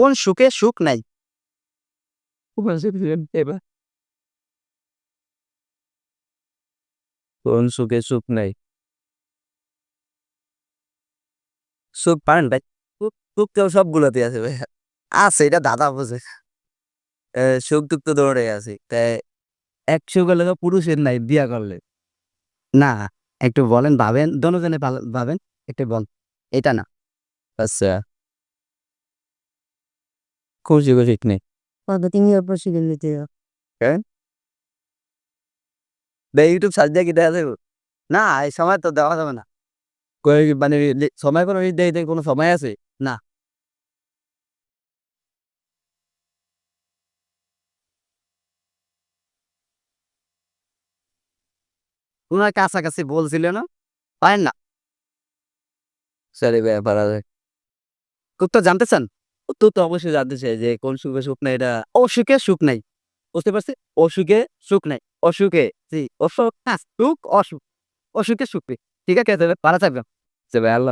কোন সুখে সুখ নাই? কোন সুখে সুখ নাই? সুখ পারেন ভাই? সুখ তো সবগুলোতে আছে ভাই। আছে, এটা দাদা বোঝে। সুখ দুঃখ তো দৌড়ে আছে, তাই এক সুখ হলে তো পুরুষের নাই বিয়া করলে। না, একটু বলেন, ভাবেন, দোনোজনে ভাবেন, একটু বল। এটা না। আচ্ছা, কোন সুখে সুখ নেই? ইউটিউব সার্চ দিয়ে কি দেখা যাবে? না, এই সময় তো দেওয়া যাবে না। মানে সময় কোনো কোনো সময় আছে? না, তোমার কাছাকাছি বলছিল না? পারেন না? সরি ভাই, পারা যায়। উত্তর জানতে চান? উত্তর তো অবশ্যই জানতে চাই যে কোন সুখে সুখ নাই এটা। অসুখে সুখ নাই। বুঝতে পারছি, অসুখে সুখ নাই। অসুখে, জি, অসুখ না, সুখ অসুখ, অসুখে সুখ নেই। ঠিক আছে, তাহলে পারা যাবে। যে ভাই আল্লাহ